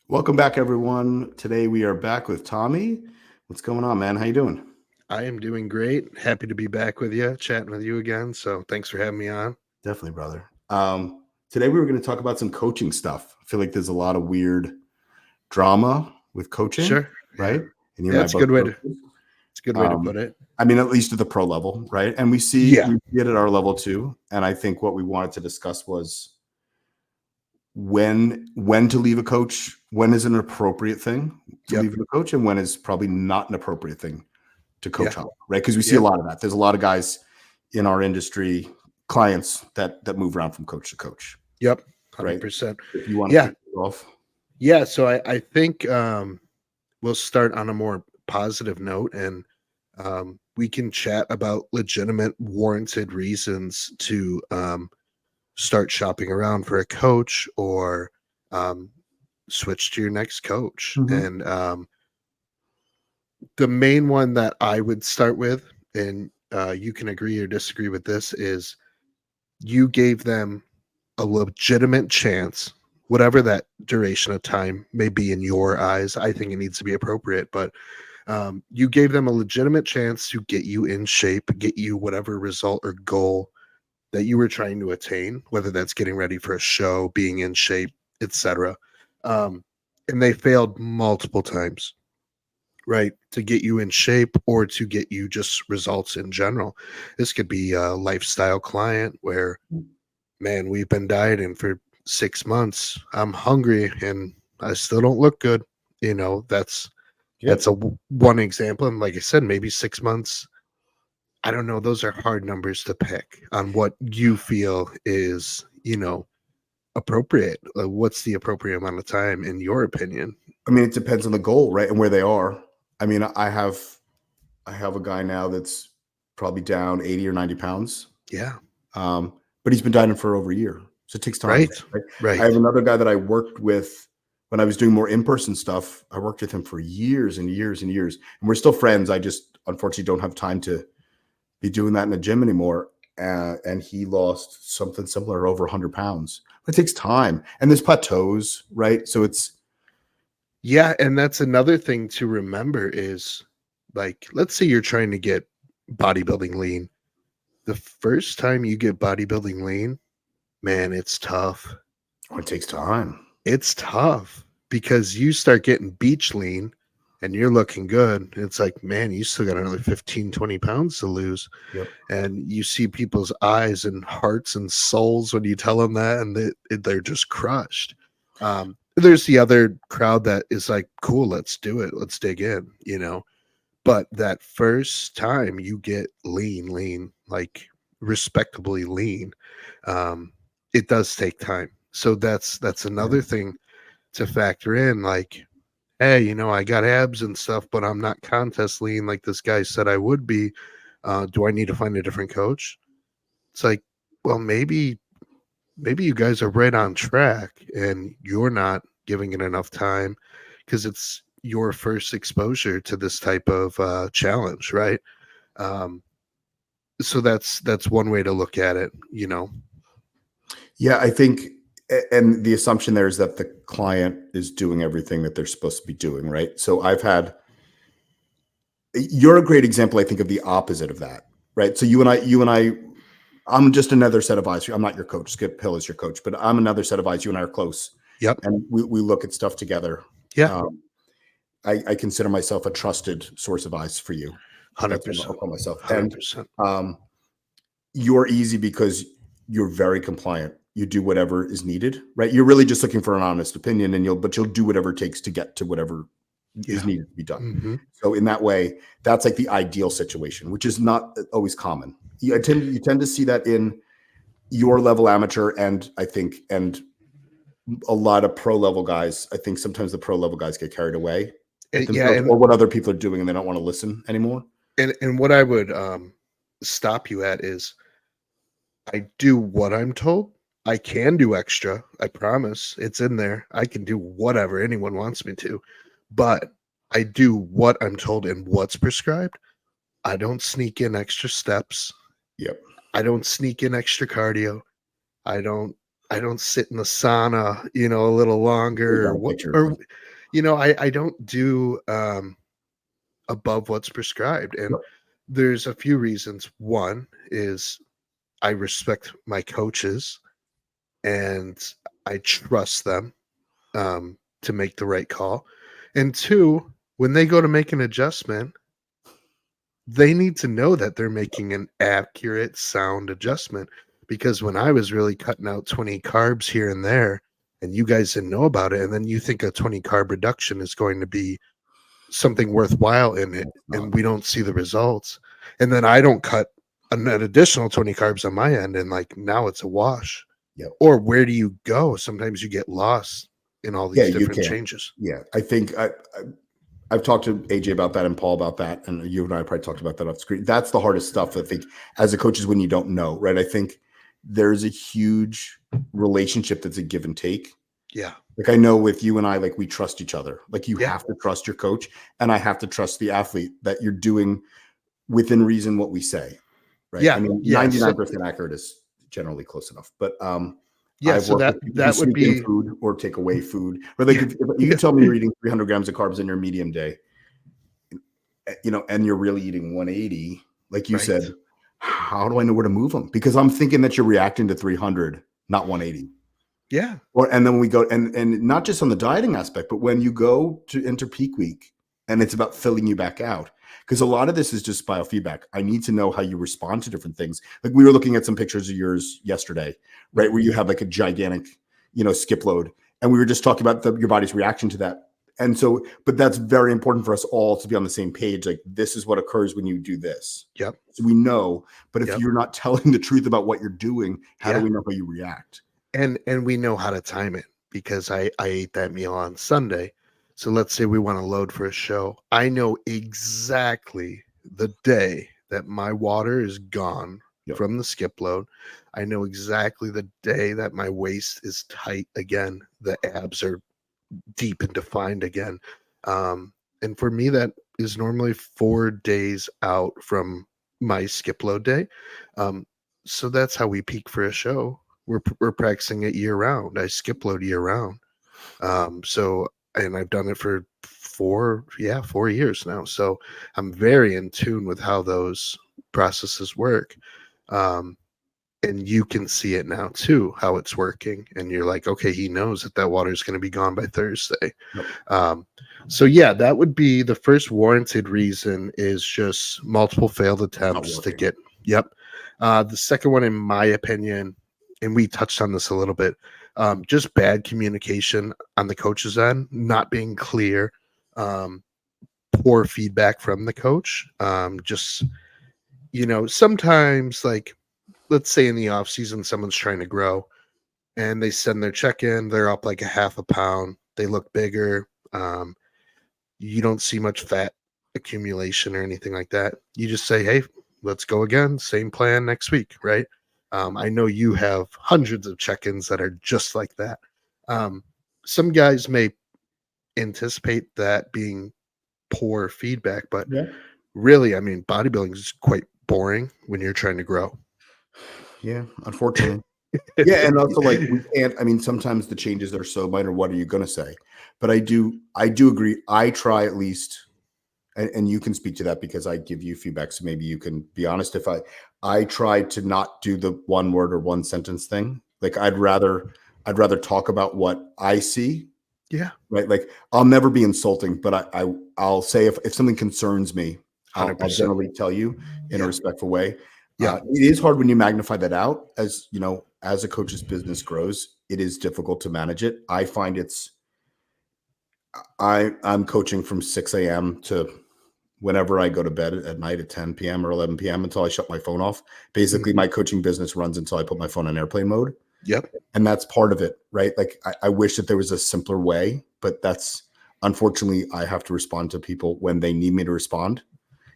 Welcome back, everyone. Today we are back with Tommy. What's going on, man? How you doing? I am doing great. Happy to be back with you, chatting with you again. So thanks for having me on. Definitely, brother. Today we were going to talk about some coaching stuff. I feel like there's a lot of weird drama with coaching, Sure. right? And you and I That's a both good way to coaches. it's a good way to Um, put it. I mean, at least at the pro level, right? And we see Yeah. it at our level too. And I think what we wanted to discuss was when to leave a coach, when is an appropriate thing to Yep. leave a coach, and when is probably not an appropriate thing to coach Yeah. on, right? Because we see a Yep. lot of that. There's a lot of guys in our industry, clients that move around from coach to coach, Yep. right? 100%. If you want to Yeah. kick it off. Yeah. So I think we'll start on a more positive note, and we can chat about legitimate, warranted reasons to start shopping around for a coach or um, switch to your next coach. Mhm. And the main one that I would start with, and you can agree or disagree with this, is you gave them a legitimate chance, whatever that duration of time may be in your eyes. I think it needs to be appropriate, but you gave them a legitimate chance to get you in shape, get you whatever result or goal that you were trying to attain, whether that's getting ready for a show, being in shape, etc. Um, and they failed multiple times, right, to get you in shape or to get you just results in general. This could be a lifestyle client where, man, we've been dieting for 6 months. I'm hungry and I still don't look good. That's Yep. one example. And like I said, maybe 6 months. I don't know. Those are hard numbers to pick on what you feel is, appropriate. What's the appropriate amount of time in your opinion? I mean, it depends on the goal, right, and where they are. I mean, I have a guy now that's probably down 80 or 90 pounds, Yeah. but he's been dieting for over a year, so it takes time, Right. right? I Right. have another guy that I worked with when I was doing more in-person stuff. I worked with him for years and years and years, and we're still friends. I just unfortunately don't have time to be doing that in the gym anymore. And he lost something similar, over 100 pounds. It takes time, and there's plateaus, right? So it's Yeah, and that's another thing to remember is, like, let's say you're trying to get bodybuilding lean. The first time you get bodybuilding lean, man, it's tough. it takes time. It's tough because you start getting beach lean and you're looking good. It's like, man, you still got another 15, 20 pounds to lose. Yep. And you see people's eyes and hearts and souls when you tell them that, and they're just crushed. There's the other crowd that is like, cool, let's do it. Let's dig in. But that first time you get lean, like respectably lean, um, it does take time. So that's Yeah. another thing to factor in. Like, hey, I got abs and stuff, but I'm not contest lean like this guy said I would be. Do I need to find a different coach? It's like, well, maybe you guys are right on track and you're not giving it enough time because it's your first exposure to this type of challenge, right? Um, so that's one way to look at it. Yeah, I think, and the assumption there is that the client is doing everything that they're supposed to be doing, right? So you're a great example, I think, of the opposite of that, right? So I'm just another set of eyes. I'm not your coach. Skip Hill is your coach, but I'm another set of eyes. You and I are close, Yep. and we look at stuff together. Yeah. Um, I consider myself a trusted source of eyes for you. That's what I'll 100%. call myself. And 100%. um, you're easy because you're very compliant. You do whatever is needed, right? You're really just looking for an honest opinion, and you'll do whatever it takes to get to whatever is Yeah. needed to be done. Hmm. So in that way, that's like the ideal situation, which is not always common. You tend to see that in your level amateur, and I think, and a lot of pro level guys. I think sometimes the pro level guys get carried away with Yeah, themselves or what other people are doing, and they don't want to listen anymore. and what I would stop you at is, I do what I'm told. I can do extra. I promise. It's in there. I can do whatever anyone wants me to. But I do what I'm told and what's prescribed. I don't sneak in extra steps. Yep. I don't sneak in extra cardio. I don't I don't sit in the sauna, a little We longer, got or a what, picture. or I don't do above what's prescribed. And Yep. there's a few reasons. One is I respect my coaches and I trust them to make the right call. And two, when they go to make an adjustment, they need to know that they're making an accurate, sound adjustment. Because when I was really cutting out 20 carbs here and there, and you guys didn't know about it, and then you think a 20 carb reduction is going to be something worthwhile in it, It's not. and we don't see the results, and then I don't cut an additional 20 carbs on my end, and like now it's a wash. Yep. Or where do you go? Sometimes you get lost in all Yeah, these you different can. changes. Yeah, I think I've talked to AJ about that and Paul about that, and you and I probably talked about that off screen. That's the hardest stuff, I think, as a coach, is when you don't know, right? I think there's a huge relationship that's a give and take. Yeah. Like I know with you and I, like we trust each other. Like you Yeah. have to trust your coach, and I have to trust the athlete that you're doing within reason what we say, right? I Yeah. mean, Yeah. So 99% accurate is generally close enough, but yeah. I've So worked that with people who that would sneak in be food or take away food, or like yeah. if you Yeah. could tell me you're eating 300 grams of carbs in your medium day, and you're really eating 180, like you Right. said, how do I know where to move them? Because I'm thinking that you're reacting to 300, not 180. Yeah. And then we go, and not just on the dieting aspect, but when you go to enter peak week and it's about filling you back out. Because a lot of this is just biofeedback. I need to know how you respond to different things. Like we were looking at some pictures of yours yesterday, right? Mhm. Where you have like a gigantic, skip load. And we were just talking about your body's reaction to that. And so, but that's very important for us all to be on the same page. Like this is what occurs when you do this. Yep. So we know, but if Yep. you're not telling the truth about what you're doing, how do Yeah. we know how you react? And we know how to time it because I ate that meal on Sunday. So let's say we want to load for a show. I know exactly the day that my water is gone Yep. from the skip load. I know exactly the day that my waist is tight again. The abs are deep and defined again. And for me, that is normally 4 days out from my skip load day. So that's how we peak for a show. We're practicing it year round. I skip load year round. And I've done it for 4 years now. So I'm very in tune with how those processes work. And you can see it now too, how it's working. And you're like, okay, he knows that water is going to be gone by Thursday. Yep. So yeah, that would be the first warranted reason, is just multiple failed attempts to get. Yep. The second one, in my opinion, and we touched on this a little bit, just bad communication on the coach's end, not being clear, poor feedback from the coach. Just, sometimes, like, let's say in the off season, someone's trying to grow and they send their check in, they're up like a half a pound, they look bigger. You don't see much fat accumulation or anything like that. You just say, hey, let's go again. Same plan next week, right? I know you have hundreds of check-ins that are just like that. Some guys may anticipate that being poor feedback, but Yeah. really, I mean, bodybuilding is quite boring when you're trying to grow. Yeah, unfortunately. Yeah, and also like we can't. I mean, sometimes the changes are so minor. What are you going to say? But I do agree. I try at least, and you can speak to that because I give you feedback. So maybe you can be honest. If I try to not do the one word or one sentence thing. Like I'd rather talk about what I see. Yeah, Right. Like I'll never be insulting, but I'll say if something concerns me, I'll 100%. generally tell you in a Yeah, respectful way. yeah, It is hard when you magnify that out, as you know, as a coach's business grows, it is difficult to manage it. I find I'm coaching from 6 a.m. to whenever I go to bed at night at 10 p.m. or 11 p.m. until I shut my phone off. Basically, mhm, my coaching business runs until I put my phone on airplane mode. yep. And that's part of it, right? Like I wish that there was a simpler way, but that's unfortunately I have to respond to people when they need me to respond.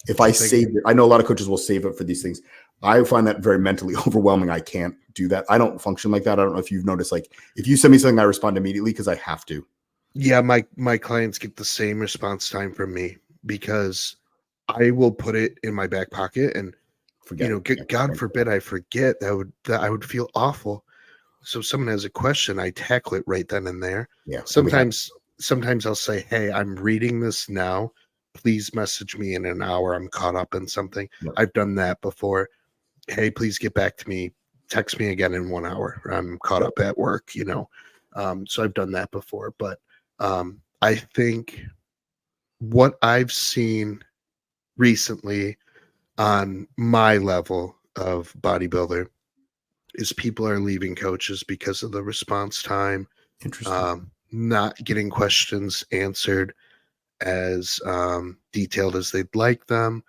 If It's I a big, save it, I know a lot of coaches will save it for these things. I find that very mentally overwhelming. I can't do that. I don't function like that. I don't know if you've noticed, like if you send me something, I respond immediately because I have to. yeah. My clients get the same response time from me because I will put it in my back pocket, and Forget. Yeah, God thank you. forbid I forget. That I would feel awful. So if someone has a question, I tackle it right then and there. Yeah. And we have, Sometimes I'll say, hey, I'm reading this now. Please message me in an hour. I'm caught up in something. yeah. I've done that before. Hey, please get back to me. Text me again in 1 hour. I'm caught up at work, you know. So I've done that before. But I think what I've seen recently on my level of bodybuilder is people are leaving coaches because of the response time, Interesting. not getting questions answered as detailed as they'd like them.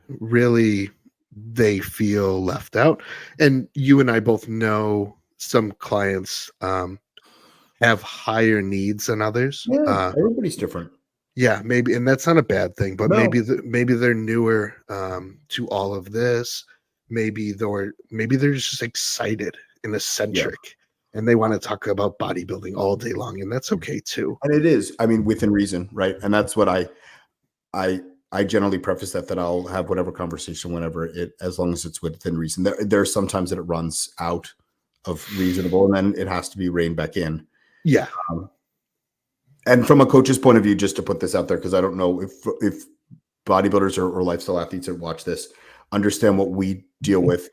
Really, they feel left out. And you and I both know some clients have higher needs than others. Yeah. Everybody's different. Yeah, maybe, and that's not a bad thing, but No. maybe they're newer to all of this. Maybe they're just excited and Yeah. eccentric, and they want to talk about bodybuilding all day long, and that's okay too. And it is, I mean, within reason, right? And that's what I generally preface that I'll have whatever conversation whenever it, as long as it's within reason. There are sometimes that it runs out of reasonable, and then it has to be reined back in. Yeah, And from a coach's point of view, just to put this out there, because I don't know if bodybuilders or lifestyle athletes that watch this understand what we deal with.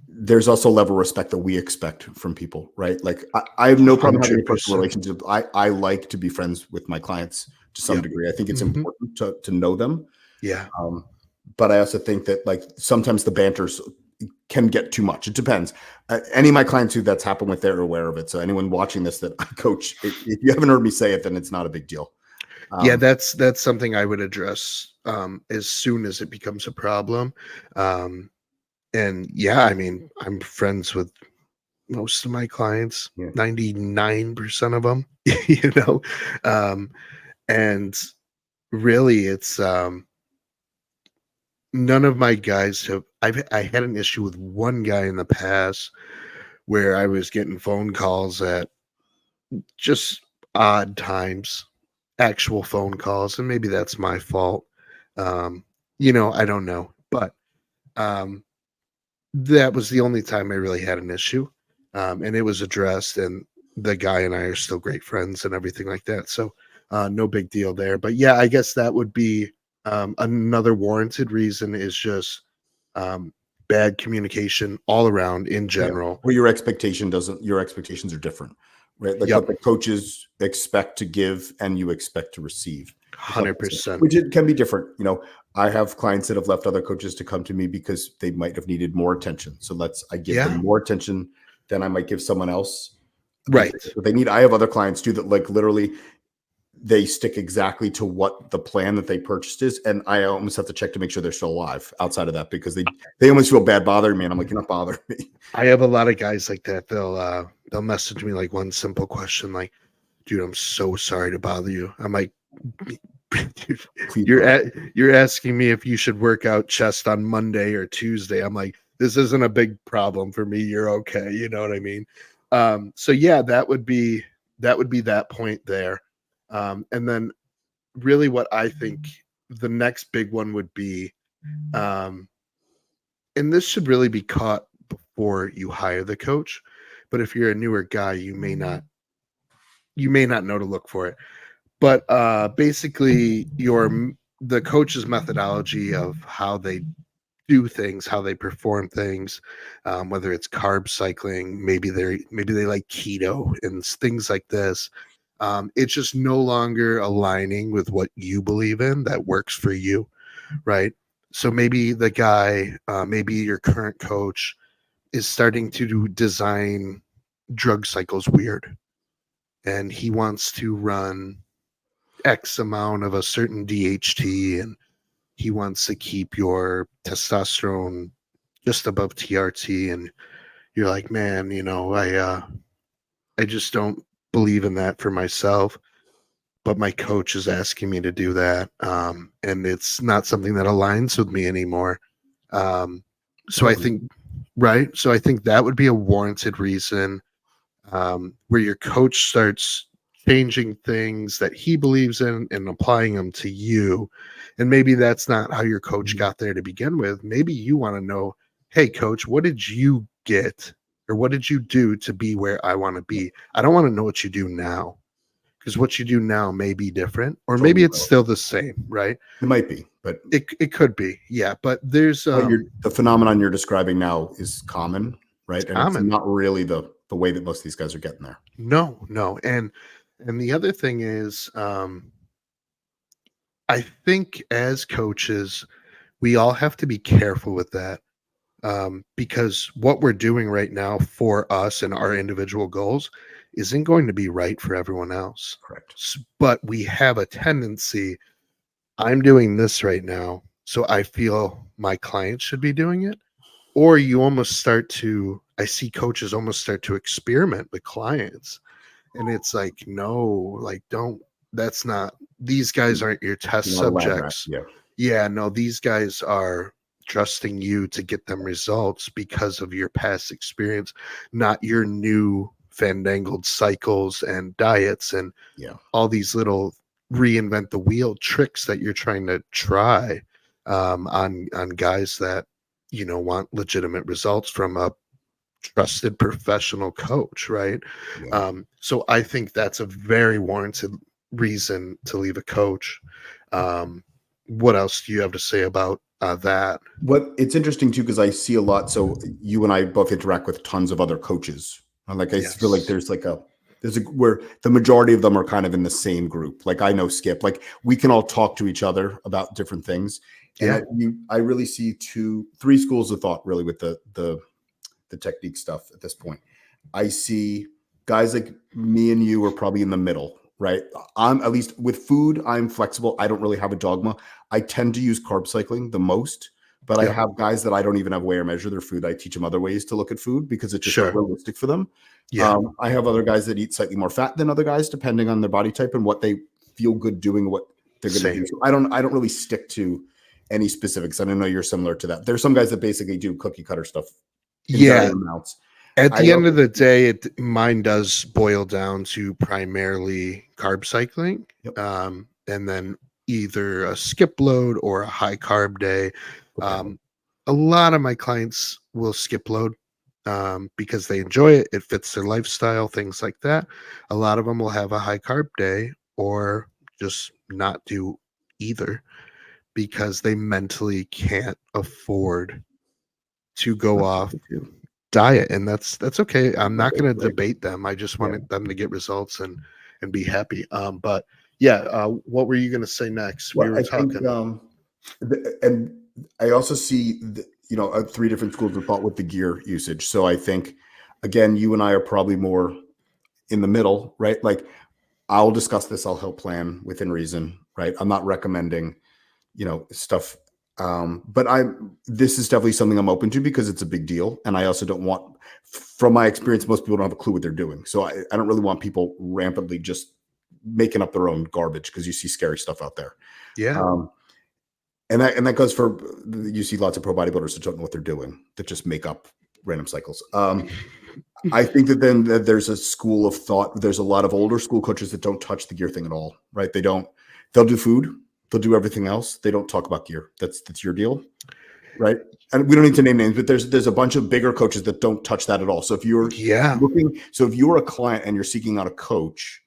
There's also a level of respect that we expect from people, right? Like I have no problem having a personal 100%. relationship. I like to be friends with my clients to some Yep. degree. I think it's Mhm. important to know them. Yeah, But I also think that like sometimes the banters can get too much. It depends. Any of my clients who that's happened with, they're aware of it. So anyone watching this that I coach, if you haven't heard me say it, then it's not a big deal. yeah, that's something I would address as soon as it becomes a problem. And yeah, I mean, I'm friends with most of my clients, Yeah. 99% of them, you know. And really it's none of my guys have I had an issue with one guy in the past where I was getting phone calls at just odd times, actual phone calls, and maybe that's my fault. You know, I don't know. But um that was the only time I really had an issue. And it was addressed, and the guy and I are still great friends and everything like that. So no big deal there. But yeah, I guess that would be another warranted reason is just um, bad communication all around in Yeah. general. Well, your expectations are different, right? Like Yep, what the coaches expect to give and you expect to receive, if that makes sense. 100%. Which it can be different. You know, I have clients that have left other coaches to come to me because they might have needed more attention. So I give them Yeah, more attention than I might give someone else. right. What they need. I have other clients too that like literally they stick exactly to what the plan that they purchased is, and I almost have to check to make sure they're still alive outside of that because they almost feel bad bothering me, and I'm like, you're not bothering me. I have a lot of guys like that. They'll message me like one simple question like, dude, I'm so sorry to bother you. I'm like, Please you're asking me if you should work out chest on Monday or Tuesday. I'm like, this isn't a big problem for me. You're okay. You know what I mean? So yeah, that point there. And then really what I think the next big one would be, and this should really be caught before you hire the coach. But if you're a newer guy, you may not know to look for it. But basically the coach's methodology of how they do things, how they perform things, whether it's carb cycling, maybe they like keto and things like this. It's just no longer aligning with what you believe in that works for you, right? So maybe the guy, maybe your current coach is starting to design drug cycles weird, and he wants to run X amount of a certain DHT, and he wants to keep your testosterone just above TRT. And you're like, man, I just don't believe in that for myself, but my coach is asking me to do that. And it's not something that aligns with me anymore. Um, so I think, right. So I think that would be a warranted reason, where your coach starts changing things that he believes in and applying them to you. And maybe that's not how your coach got there to begin with. Maybe you want to know, hey, coach, what did you get or what did you do to be where I want to be? I don't want to know what you do now because what you do now may be different, or maybe Totally it's still relevant. the same, right? It might be, but It could be, yeah. But there's the phenomenon you're describing now is common, right? And it's common. not really the way that most of these guys are getting there. No. And the other thing is, I think as coaches, we all have to be careful with that, because what we're doing right now for us and our individual goals isn't going to be right for everyone else. Correct. But we have a tendency, I'm doing this right now, so I feel my client should be doing it. Or you almost start to, I see coaches almost start to experiment with clients. And it's like, no, like, don't, that's not, these guys aren't your test You're not a lab rat. subjects. Yeah. Yeah, no, these guys are trusting you to get them results because of your past experience, not your new fandangled cycles and diets and Yeah. all these little reinvent the wheel tricks that you're trying to try, on guys that want legitimate results from a trusted professional coach, right? Yeah. So I think that's a very warranted reason to leave a coach. What else do you have to say about that? What it's interesting too, because I see a lot. So you and I both interact with tons of other coaches. And like I feel like Yes. there's a where the majority of them are kind of in the same group. Like I know Skip, like we can all talk to each other about different things. And Yeah. I really see three schools of thought really with the technique stuff at this point. I see guys like me and you are probably in the middle, right? I'm at least with food, I'm flexible. I don't really have a dogma. I tend to use carb cycling the most, but I Yep. have guys that I don't even have weigh or measure their food. I teach them other ways to look at food because it's just not Sure. realistic for them. Yeah. I have other guys that eat slightly more fat than other guys, depending on their body type and what they feel good doing, what they're going to Same. do. So I don't really stick to any specifics. And I know you're similar to that. There's some guys that basically do cookie cutter stuff in Yeah. varying amounts. At I the end of also the day, mine does boil down to primarily carb cycling, yep. and then either a skip load or a high carb day. Okay. A lot of my clients will skip load, because they enjoy it. It fits their lifestyle, things like that. A lot of them will have a high carb day or just not do either because they mentally can't afford to go That's off okay too. diet, and that's okay. I'm not Okay, going to great. debate them. I just Yeah. wanted them to get results and be happy. But yeah, what were you going to say next? We Well, were I think, talking. and I also see, three different schools of thought with the gear usage. So I think, again, you and I are probably more in the middle, right? Like I'll discuss this, I'll help plan within reason, right? I'm not recommending, stuff. But this is definitely something I'm open to because it's a big deal. And I also don't want, from my experience, most people don't have a clue what they're doing. So I don't really want people rampantly just making up their own garbage because you see scary stuff out there. Yeah. Um, and that goes for, you see lots of pro bodybuilders that don't know what they're doing, that just make up random cycles. I think that there's a school of thought. There's a lot of older school coaches that don't touch the gear thing at all, right? They'll do food, they'll do everything else. They don't talk about gear. That's your deal, right? And we don't need to name names, but there's a bunch of bigger coaches that don't touch that at all. So if Yeah. if you're a client and you're seeking out a coach,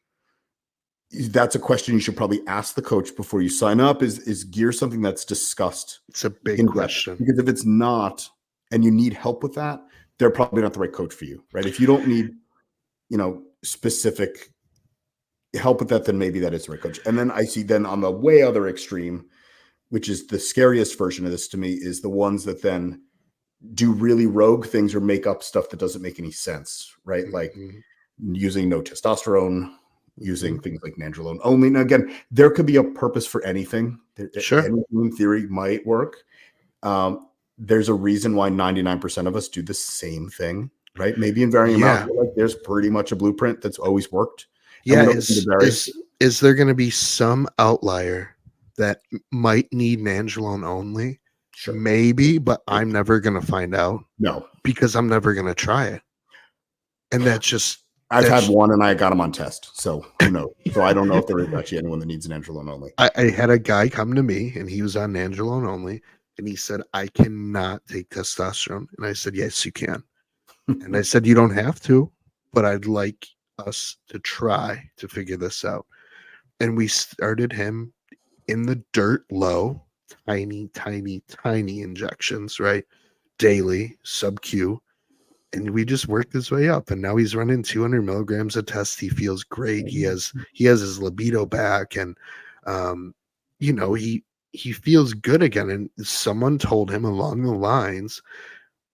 that's a question you should probably ask the coach before you sign up. Is gear something that's discussed It's a big in depth? question. Because if it's not, and you need help with that, they're probably not the right coach for you, right? If you don't need, specific help with that, then maybe that is the right coach. And then I see then on the way other extreme, which is the scariest version of this to me, is the ones that then do really rogue things or make up stuff that doesn't make any sense, right? Like Mhm. using no testosterone, using Mhm. things like nandrolone only. Now, again, there could be a purpose for anything. Sure. Anything in theory might work. There's a reason why 99% of us do the same thing, right? Maybe in varying amounts, Yeah. but like there's pretty much a blueprint that's always worked, and Yeah. we don't need to vary. Is there going to be some outlier that might need Nandrolone only? Sure. Maybe, but Maybe. I'm never going to find out No, because I'm never going to try it. And that's just I've had one and I got him on test. So who knows? So I don't know if there is actually anyone that needs an Nandrolone only. I had a guy come to me and he was on Nandrolone only. And he said, I cannot take testosterone. And I said, yes, you can. And I said, you don't have to, but I'd like us to try to figure this out. And we started him in the dirt low, tiny, tiny, tiny injections, right? Daily, sub-Q. And we just worked his way up. And now he's running 200 milligrams a test. He feels great. He has his libido back. And, you know, he feels good again. And someone told him along the lines,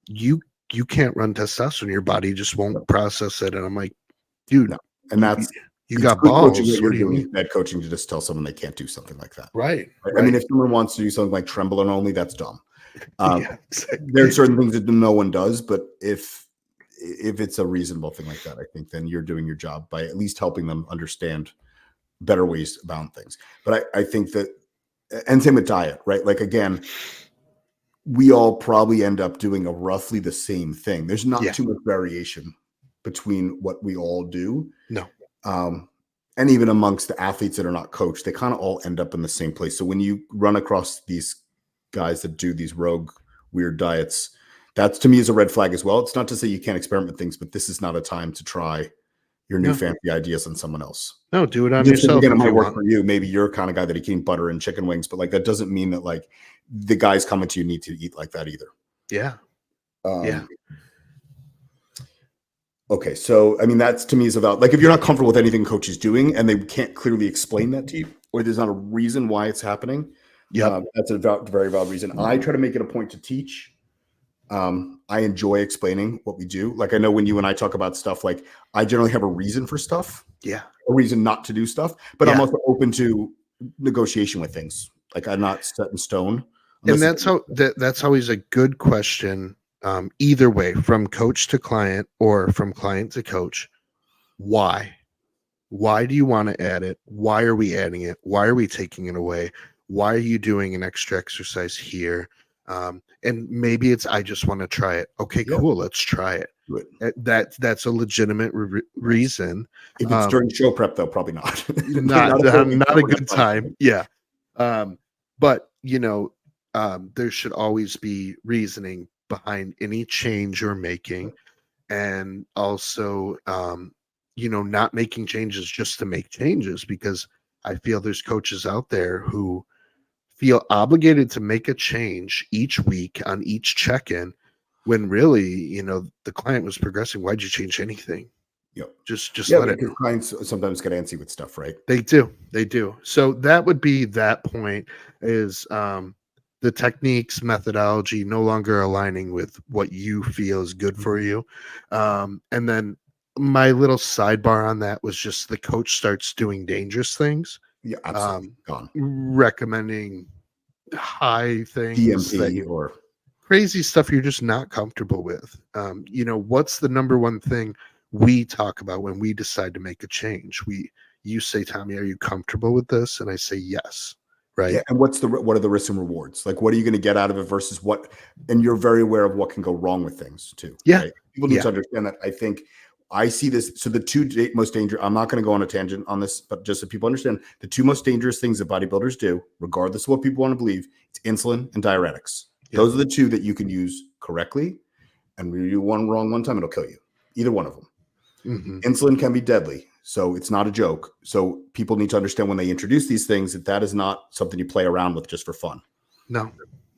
you can't run testosterone. Your body just won't process it. And I'm like, dude, no. And that's you got good balls. Coaching, What do you mean? Bad coaching to just tell someone they can't do something like that. Right. I mean, if someone wants to do something like Trenbolone only, that's dumb. Yeah, exactly. There are certain things that no one does, but if it's a reasonable thing like that, I think then you're doing your job by at least helping them understand better ways about things. But I think that, and same with diet, right? Like, again, we all probably end up doing a roughly the same thing. There's not too much variation between what we all do. No. And even amongst the athletes that are not coached, they kind of all end up in the same place. So when you run across these guys that do these rogue, weird diets, that's to me is a red flag as well. It's not to say you can't experiment with things, but this is not a time to try your new fancy ideas on someone else. No, do it on yourself. Again, it might work for you. Maybe you're kind of guy that eating butter and chicken wings, but like that doesn't mean that like the guys coming to you need to eat like that either. Yeah. Okay, so I mean that's to me is about like if you're not comfortable with anything coach is doing and they can't clearly explain that to you, or there's not a reason why it's happening. That's a very valid reason. I try to make it a point to teach. I enjoy explaining what we do. Like I know when you and I talk about stuff, like I generally have a reason for stuff. Yeah. A reason not to do stuff, but I'm also open to negotiation with things. Like I'm not set in stone. And that's always a good question. Either way, from coach to client or from client to coach. Why? Why do you want to add it? Why are we adding it? Why are we taking it away? Why are you doing an extra exercise here? And maybe it's I just want to try it. Okay, cool. Let's try it. That's a legitimate reason. If it's during show prep, though, probably not. not a good time. Yeah. But you know, there should always be reasoning behind any change you're making, and also you know, not making changes just to make changes, because I feel there's coaches out there who feel obligated to make a change each week on each check-in when really, you know, the client was progressing. Why'd you change anything? Just let it. Clients sometimes get antsy with stuff, right? They do. So that would be that point is the techniques, methodology no longer aligning with what you feel is good for you. And then my little sidebar on that was just the coach starts doing dangerous things. Yeah, absolutely. Gone. Recommending high things, DMP or crazy stuff you're just not comfortable with. You know, what's the number one thing we talk about when we decide to make a change? You say, Tommy, are you comfortable with this? And I say, yes. Right. Yeah. And what are the risks and rewards? Like, what are you going to get out of it versus what? And you're very aware of what can go wrong with things too. Yeah. Right? People need to understand that. I think I see this. So the two most dangerous, I'm not going to go on a tangent on this, but just so people understand, the two most dangerous things that bodybuilders do, regardless of what people want to believe, it's insulin and diuretics. Yeah. Those are the two that you can use correctly. And when you do one wrong one time, it'll kill you. Either one of them. Mm-hmm. Insulin can be deadly. So it's not a joke. So people need to understand when they introduce these things that is not something you play around with just for fun. No.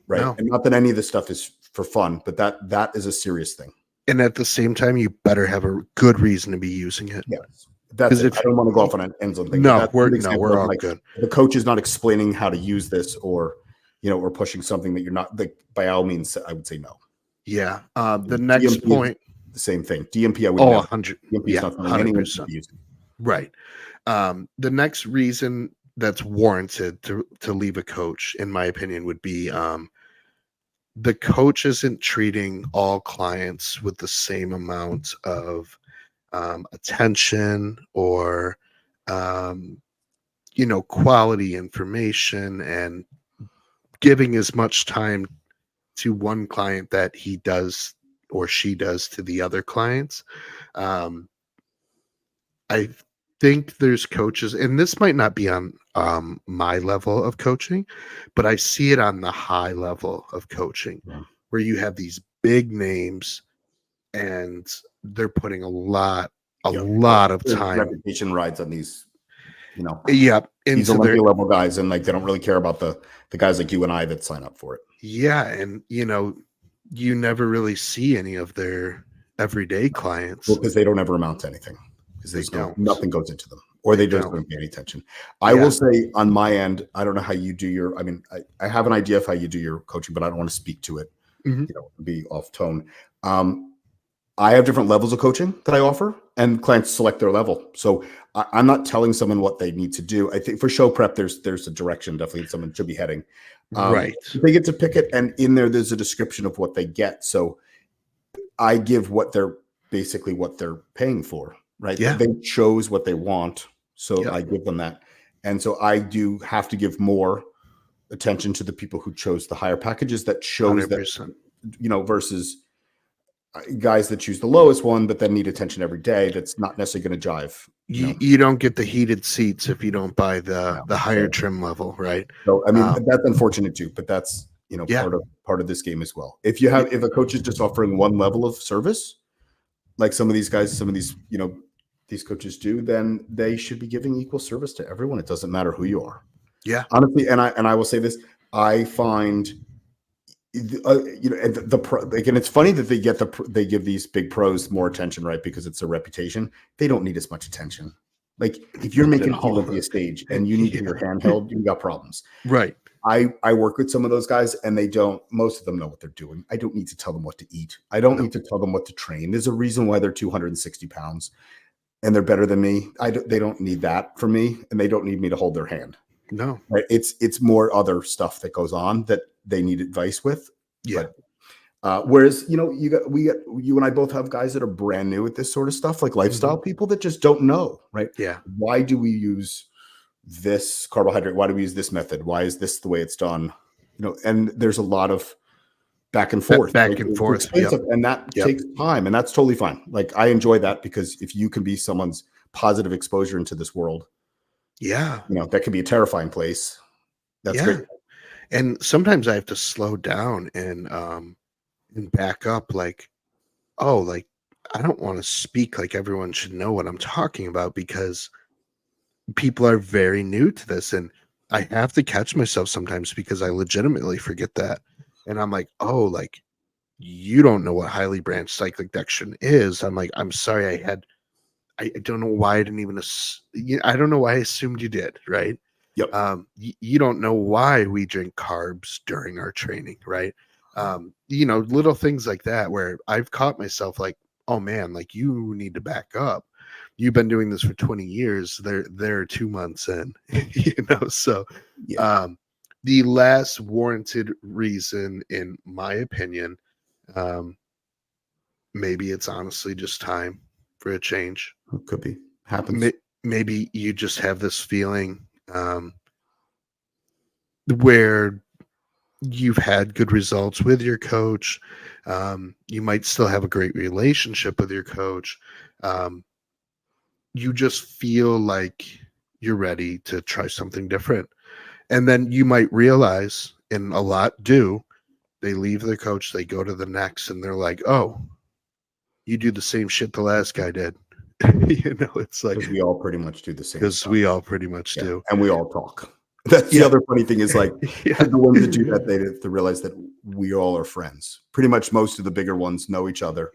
Right. No. And not that any of this stuff is for fun, but that is a serious thing. And at the same time, you better have a good reason to be using it. Yes. That's it. I don't want to go off on an insulin thing. No, we're all good. The coach is not explaining how to use this or, you know, or pushing something that you're not, like, by all means, I would say no. Yeah. The next DMP point. The same thing. DMP, I would 100. DMP is not something anyone should be using. Right. The next reason that's warranted to leave a coach, in my opinion, would be the coach isn't treating all clients with the same amount of attention or you know, quality information and giving as much time to one client that he does or she does to the other clients. I think there's coaches, and this might not be on my level of coaching, but I see it on the high level of coaching Yeah. where you have these big names and they're putting a lot Yeah. of Their time. reputation rides on these, you know, Yeah, these into their Olympia level guys, and like they don't really care about the guys like you and I that sign up for it. yeah, and you never really see any of their everyday Well, clients. because they don't ever amount to anything, because They there's don't. nothing goes into them, or They they just don't. don't pay any attention. I will Yeah. say on my end, I don't know how you do your. I mean, I have an idea of how you do your coaching, but I don't want to speak to it. Mhm. Be off tone. Um, I have different levels of coaching that I offer, and clients select their level. So I'm not telling someone what they need to do. I think for show prep, there's a direction definitely that someone should be heading. Right. They get to pick it, and in there's a description of what they get. So I give what they're basically what they're paying for, right? Yeah. They chose what they want, so Yep. I give them that. And so I do have to give more attention to the people who chose the higher packages that shows that, 100%. versus guys that choose the lowest one, but then need attention every day. That's not necessarily going to jive. You don't get the heated seats if you don't buy the No. higher So, trim level, right? so I mean, Um, that's unfortunate too, but that's, yeah. part of this game as well. If a coach is just offering one level of service, like some of these guys, some of these, these coaches do, then they should be giving equal service to everyone. It doesn't matter who you are. Yeah. Honestly, and I will say this, I find, and again, it's funny that they give these big pros more attention, right? Because it's a reputation. They don't need as much attention. Like if you're Not at making it to all. Olympia stage and you need to get your hand Yeah. held, you got problems. Right. I work with some of those guys, and most of them know what they're doing. I don't need to tell them what to eat. I don't No. need to tell them what to train. There's a reason why they're 260 pounds and they're better than me. They don't need that from me, and they don't need me to hold their hand. No. Right? It's more other stuff that goes on that they need advice with. Yeah. But whereas you and I both have guys that are brand new at this sort of stuff, like lifestyle people that just don't know, right? Yeah. Why do we use this carbohydrate? Why do we use this method? Why is this the way it's done? And there's a lot of back and forth, Back right, and to forth. explain Yep. stuff, and that Yep. takes time, and that's totally fine. Like I enjoy that, because if you can be someone's positive exposure into this world, Yeah. that could be a terrifying place. That's Yeah. great. And sometimes I have to slow down and back up like, oh, like I don't want to speak like everyone should know what I'm talking about because people are very new to this, and I have to catch myself sometimes because I legitimately forget that. And I'm like, oh, like you don't know what highly branched cyclic dextrin is. I'm like, I'm sorry, I don't know why I didn't even I don't know why I assumed you did, right? Yep. You don't know why we drink carbs during our training, right? Little things like that where I've caught myself like, oh man, like you need to back up. You've been doing this for 20 years. They're 2 months in, So Yeah. the last warranted reason, in my opinion, um, maybe it's honestly just time for a change. It could be. Happens. Maybe you just have this feeling where you've had good results with your coach. You might still have a great relationship with your coach. You just feel like you're ready to try something different. And then you might realize, and a lot do, they leave their coach, they go to the next, and they're like, oh, you do the same shit the last guy did. It's like, Because we all pretty much do the same because stuff. we all pretty much Yeah. do. And we all talk. That's the Yeah. other funny thing is, like, Yeah. the ones that do that, they have to realize that we all are friends. Pretty much most of the bigger ones know each other.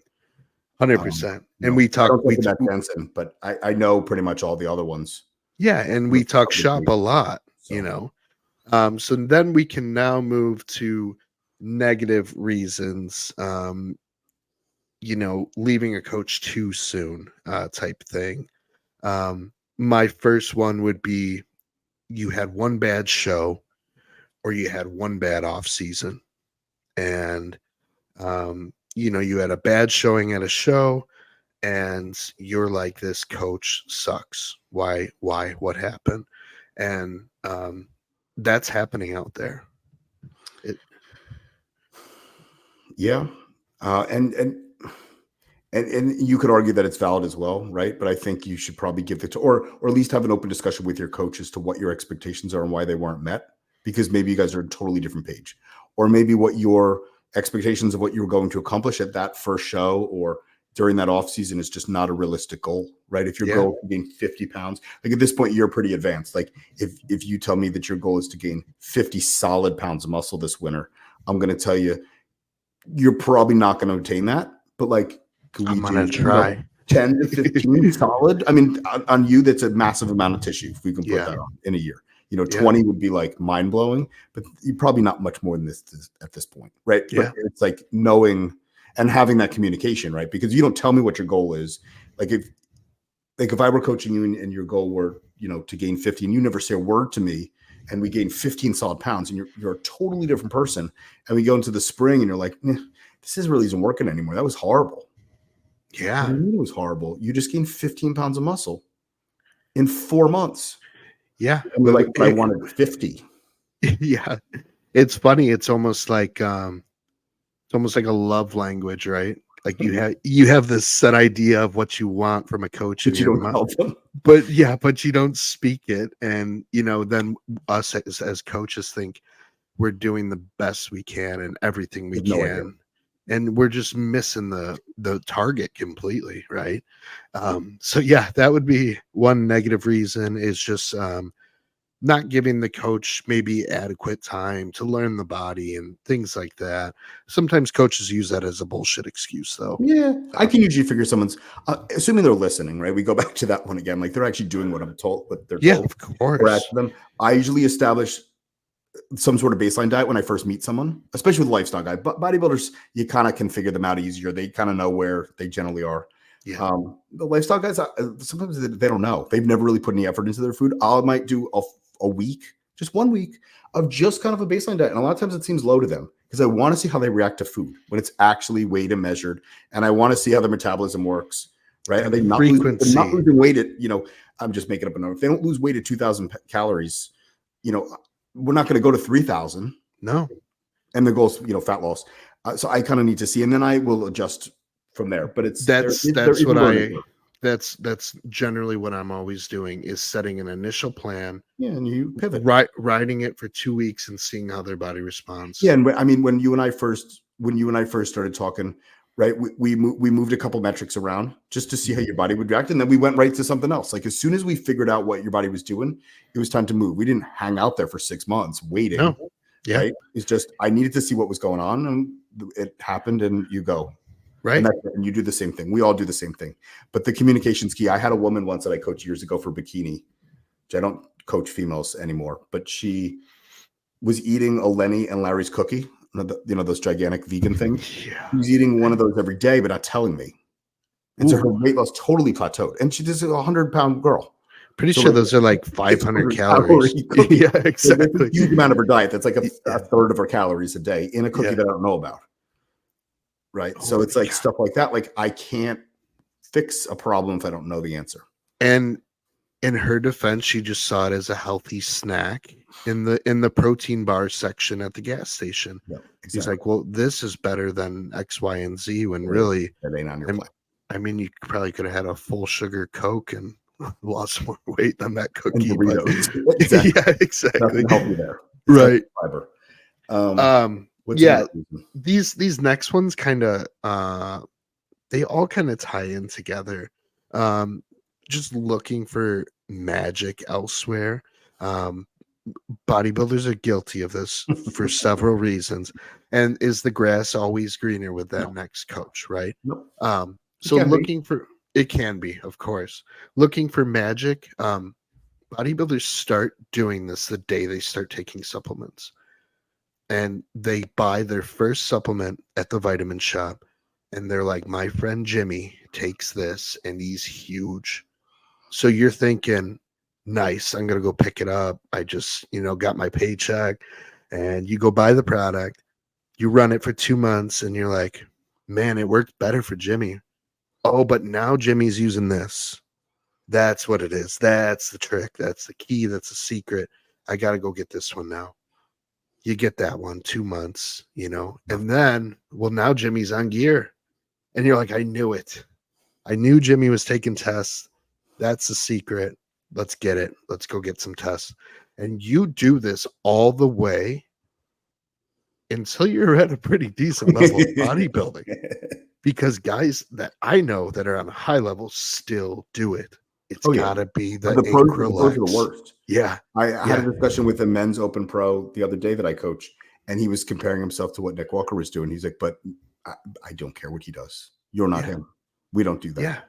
100%. And we I talk, don't think that Jensen, but I know pretty much all the other ones. yeah, and we talk shop a lot, So So then we can now move to negative reasons, leaving a coach too soon, type thing. My first one would be you had one bad show or you had one bad off season. And you had a bad showing at a show and you're like, this coach sucks. Why, what happened? And that's happening out there. yeah, and and you could argue that it's valid as well, right? But I think you should probably give it or at least have an open discussion with your coach as to what your expectations are and why they weren't met, because maybe you guys are on a totally different page, or maybe what your expectations of what you're going to accomplish at that first show or during that off season is just not a realistic goal, right? If your Yeah. goal is to gain 50 pounds, like at this point, you're pretty advanced. Like if you tell me that your goal is to gain 50 solid pounds of muscle this winter, I'm going to tell you, you're probably not going to obtain that. But like, could we I'm gonna do try. 10 to 15 solid? I mean, on you, that's a massive amount of tissue if we can put Yeah. that on in a year. You know, Yeah. 20 would be like mind blowing, but you're probably not much more than this at this point, right? Yeah. But it's like knowing and having that communication, right? Because you don't tell me what your goal is. Like if I were coaching you and your goal were, you know, to gain 50 and you never say a word to me and we gain 15 solid pounds and you're a totally different person. And we go into the spring and you're like, this really isn't working anymore. That was horrible. Yeah. What do you mean it was horrible? You just gained 15 pounds of muscle in 4 months. Yeah. And we're like, I wanted 50. Yeah. It's funny. It's almost like a love language, right? Like you have this set idea of what you want from a coach, But you don't help them. but you don't speak it, and you know, then us as coaches think we're doing the best we can and everything we With no idea. can, and we're just missing the target completely, right? So yeah, that would be one negative reason, is just not giving the coach maybe adequate time to learn the body and things like that. Sometimes coaches use that as a bullshit excuse, though. Yeah, I can usually figure someone's, assuming they're listening, right? We go back to that one again. Like they're actually doing what I'm told, what they're Yeah, told. of Or course. ask them. I usually establish some sort of baseline diet when I first meet someone, especially with a lifestyle guy. But bodybuilders, you kind of can figure them out easier. They kind of know where they generally are. Yeah. The lifestyle guys, sometimes they don't know. They've never really put any effort into their food. I might do a week, just 1 week of just kind of a baseline diet. And a lot of times it seems low to them because I want to see how they react to food when it's actually weighed and measured. And I want to see how their metabolism works, right? Are they not losing weight at, you know, I'm just making up a number. If they don't lose weight at 2,000 calories, you know, we're not going to go to 3,000. No. And the goal is, you know, fat loss. So I kind of need to see, and then I will adjust from there. But it's that's generally what I'm always doing, is setting an initial plan. Yeah, and you pivot. Riding it for 2 weeks and seeing how their body responds. Yeah, and I mean, when you and I first started talking, right? We moved a couple metrics around just to see how your body would react, and then we went right to something else. Like as soon as we figured out what your body was doing, it was time to move. We didn't hang out there for 6 months waiting. No. Yeah. Right? It's just I needed to see what was going on, and it happened, and you go. Right. And you do the same thing. We all do the same thing. But the communication's key. I had a woman once that I coached years ago for bikini, which I don't coach females anymore, but she was eating a Lenny and Larry's cookie, you know, those gigantic vegan things. Yeah. She was eating one of those every day, but not telling me. And so her weight loss totally plateaued. And she's a 100-pound girl. Pretty sure those are like 500 calories. Yeah, exactly. A huge amount of her diet. That's like a third of her calories a day in a cookie that I don't know about. Right. So it's like stuff like that. Like I can't fix a problem if I don't know the answer. And in her defense, she just saw it as a healthy snack in the protein bar section at the gas station. Yeah, exactly. He's like, well, this is better than X, Y, and Z, when really that ain't on your plan. I mean, you probably could have had a full sugar Coke and lost more weight than that cookie. And exactly. Yeah, exactly. Nothing help you there. Right. Fiber. Yeah, these next ones kind of they all kind of tie in together. Just looking for magic elsewhere. Bodybuilders are guilty of this for several reasons. And is the grass always greener with that next coach, right? Nope. So looking for it can be, of course. Looking for magic. Bodybuilders start doing this the day they start taking supplements. And they buy their first supplement at the vitamin shop, and they're like, my friend Jimmy takes this and he's huge. So you're thinking, nice, I'm going to go pick it up. I just, got my paycheck, and you go buy the product, you run it for 2 months, and you're like, man, it worked better for Jimmy. Oh, but now Jimmy's using this. That's what it is. That's the trick. That's the key. That's the secret. I got to go get this one now. You get that one 2 months, and then, well, now Jimmy's on gear, And you're like, I knew it. I knew Jimmy was taking tests. That's the secret. Let's get it. Let's go get some tests. And you do this all the way until you're at a pretty decent level of bodybuilding. Because guys that I know that are on a high level still do it. It's gotta be the pros are the Increlex. worst. Yeah. I had a discussion with a men's open pro the other day that I coach, and he was comparing himself to what Nick Walker was doing. He's like, but I don't care what he does. You're not him. We don't do that. Yeah.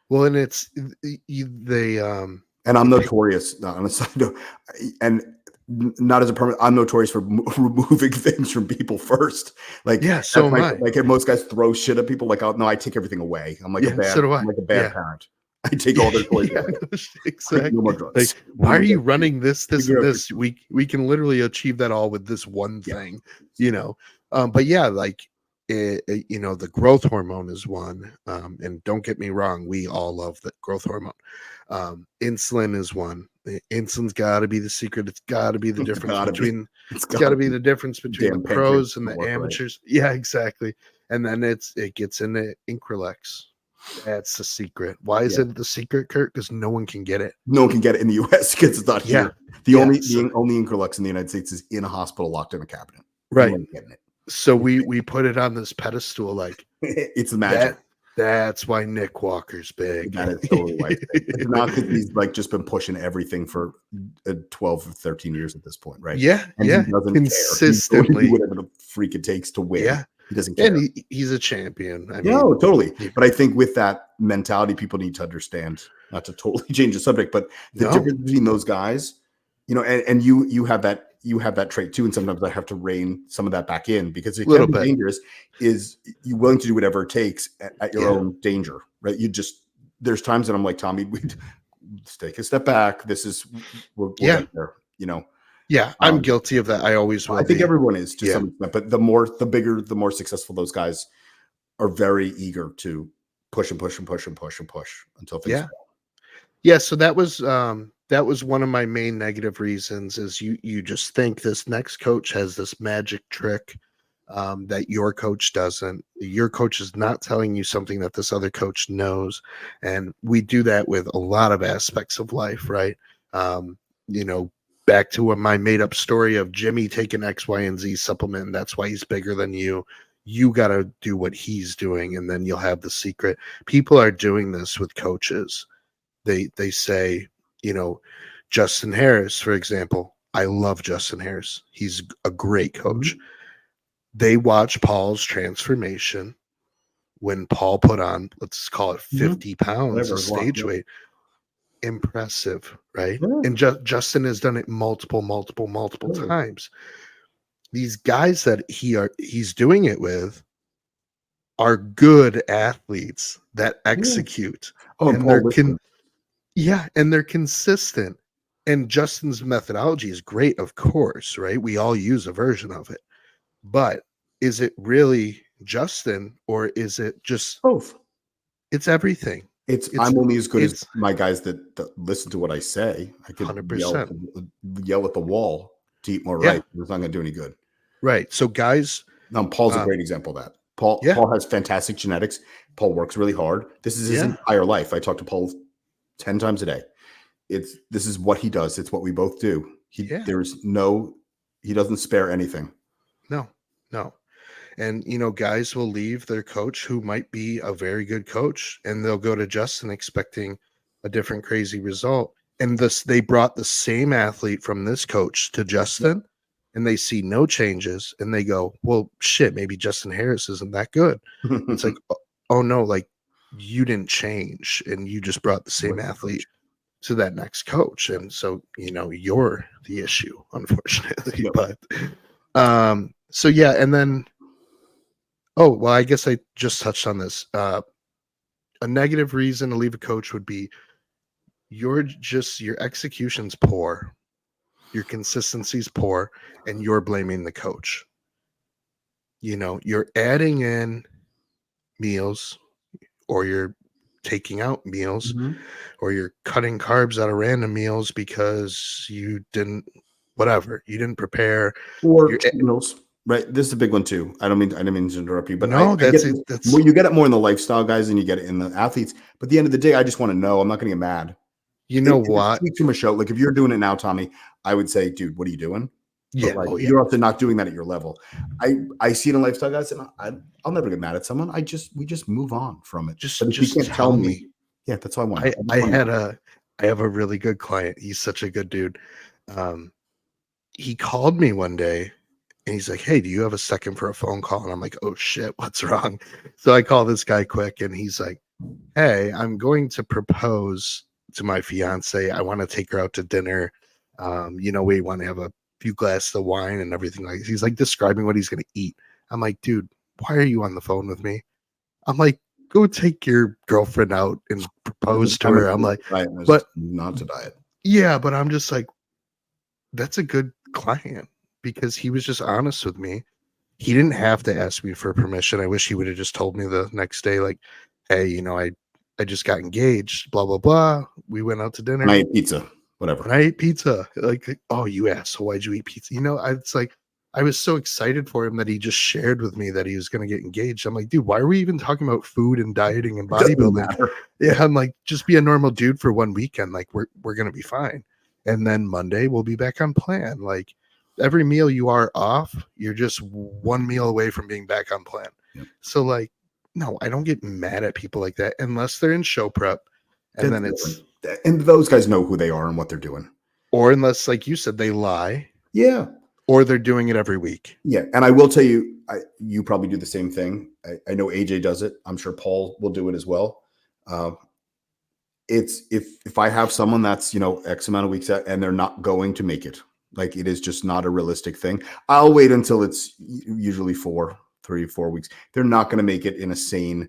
Well, and it's they and I'm notorious on a side note, and not as a permanent. I'm notorious for removing things from people first. Like, so am I. Like, most guys throw shit at people. Like, oh no, I take everything away. I'm like a bad, I'm like a bad parent. I take all their toys away. Exactly. No more drugs. Like, why are you running this, and this? We can literally achieve that all with this one thing, you know. But yeah, like you know, the growth hormone is one. And don't get me wrong, we all love the growth hormone. Insulin is one. Insulin's got to be the secret. It's got to be the difference between. It's got to be the difference between the pros and the amateurs. Right. Yeah, exactly. And then it gets into Increlex. That's the secret. Why is it the secret, Kurt? Because no one can get it. No one can get it in the U.S. because it's not here. The only Increlex in the United States is in a hospital locked in a cabinet. Right. So we put it on this pedestal, like it's the magic. That's why Nick Walker's big. That is totally why. It's not because he's like just been pushing everything for 12 or 13 years at this point, right? Yeah, and he doesn't consistently care. Whatever the freak it takes to win. Yeah, he doesn't care. And he's a champion. I mean, no, totally. But I think with that mentality, people need to understand. Not to totally change the subject, but the difference between those guys, you know, and you have that. You have that trait too, and sometimes I have to rein some of that back in because it can be dangerous. Is you willing to do whatever it takes at your own danger, right? There's times that I'm like, Tommy, let's take a step back. This is we'll get there, you know. Yeah, I'm guilty of that. I always will. I think everyone is to some extent, but the bigger, the more successful those guys are, very eager to push and push and push and push and push until things fail. Yeah, so that was one of my main negative reasons is you just think this next coach has this magic trick that your coach doesn't. Your coach is not telling you something that this other coach knows. And we do that with a lot of aspects of life, right? You know, back to my made up story of Jimmy taking X, Y, and Z supplement. That's why he's bigger than you. You got to do what he's doing, and then you'll have the secret. People are doing this with coaches. They say, you know, Justin Harris, for example. I love Justin Harris. He's a great coach. Mm-hmm. They watch Paul's transformation when Paul put on, let's call it 50 pounds of stage weight. Impressive, right? Yeah. And Justin has done it multiple times. These guys that he's doing it with are good athletes that execute. Oh, and Paul and they're consistent. And Justin's methodology is great, of course, right? We all use a version of it. But is it's Justin, or is it just both? It's everything. I'm only as good as my guys that listen to what I say. I could 100%. Yell at the wall to eat more right. It's not going to do any good. Right. So guys. Now, Paul's a great example of that. Paul has fantastic genetics. Paul works really hard. This is his entire life. I talk to Paul 10 times a day. This is what he does. It's what we both do. He doesn't spare anything. No. And, you know, guys will leave their coach who might be a very good coach, and they'll go to Justin expecting a different crazy result. And they brought the same athlete from this coach to Justin, and they see no changes, and they go, well, shit, maybe Justin Harris isn't that good. It's like, oh no, like you didn't change, and you just brought the same athlete to that next coach. And so, you know, you're the issue, unfortunately. But so yeah, and then I guess I just touched on this. A negative reason to leave a coach would be your execution's poor, your consistency's poor, and you're blaming the coach. You know, you're adding in meals, or you're taking out meals, or you're cutting carbs out of random meals because you didn't prepare, or meals. Right. This is a big one too. I didn't mean to interrupt you, but I No, get that's it. this more, That's you get it more in the lifestyle guys than you get it in the athletes. But at the end of the day, I just want to know. I'm not going to get mad. you If know it's what? 2 weeks from a show, like if you're doing it now, Tommy, I would say, dude, what are you doing? But Yeah. like Oh yeah. you're also not doing that at your level. I see it in lifestyle guys, and I'll never get mad at someone. We just move on from it. But if you Just can't tell tell me, me. yeah, that's all I want to I know. I just I want to had know. a I have a really good client. He's such a good dude. Um, he called me one day and he's like, "Hey, do you have a second for a phone call?" And I'm like, "Oh shit, what's wrong?" So I call this guy quick and he's like, "Hey, I'm going to propose to my fiance. I want to take her out to dinner. We want to have a few glasses of wine and everything like." He's like describing what he's going to eat. I'm like, "Dude, why are you on the phone with me?" I'm like, "Go take your girlfriend out and There's a propose to time her." to I'm like, diet and there's a "But time not to diet. yeah, but I'm just like, that's a good client because he was just honest with me. He didn't have to ask me for permission. I wish he would have just told me the next day, like, hey, I just got engaged, blah, blah, blah. We went out to And I dinner eat pizza, whatever. and I ate pizza. Like, oh, you asshole, why'd you eat pizza? It's like I was so excited for him that he just shared with me that he was gonna get engaged. I'm like, dude, why are we even talking about food and dieting and It doesn't bodybuilding? matter. Yeah, I'm like, just be a normal dude for one weekend. Like, we're gonna be fine. And then Monday we'll be back on plan. Like every meal you are off, you're just one meal away from being back on plan. Yep. So like, no, I don't get mad at people like that unless they're in show prep. And That's then different. it's And those guys know who they are and what they're doing. or unless, like you said, they lie Yeah. or they're doing it every week. Yeah. And I will tell you, you probably do the same thing. I know AJ does it. I'm sure Paul will do it as well. Uh, it's if I have someone that's, X amount of weeks out and they're not going to make it, like it is just not a realistic thing. I'll wait until it's usually 3, 4 weeks. They're not going to make it in a sane.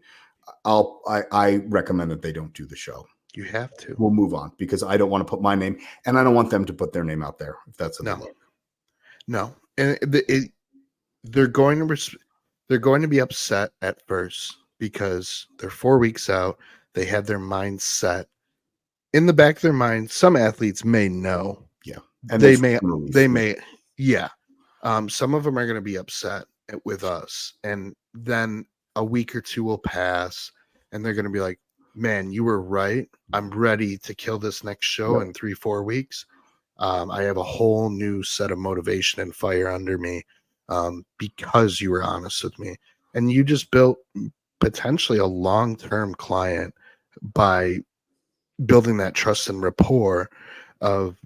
I recommend that they don't do the show. You have to. We'll move on because I don't want to put my name and I don't want them to put their name out there if that's how they No, look. no, and they're going to they're going to be upset at first because they're 4 weeks out. They have their minds set in the back of their mind. Some athletes may know. Yeah. And They there's may. relief. They may. Yeah. Some of them are going to be upset with us, and then a week or two will pass, and they're going to be like, "Man, you were right. I'm ready to kill this next show Yep. in 3-4 weeks. I have a whole new set of motivation and fire under me because you were honest with me, and you just built potentially a long-term client by building that trust and rapport of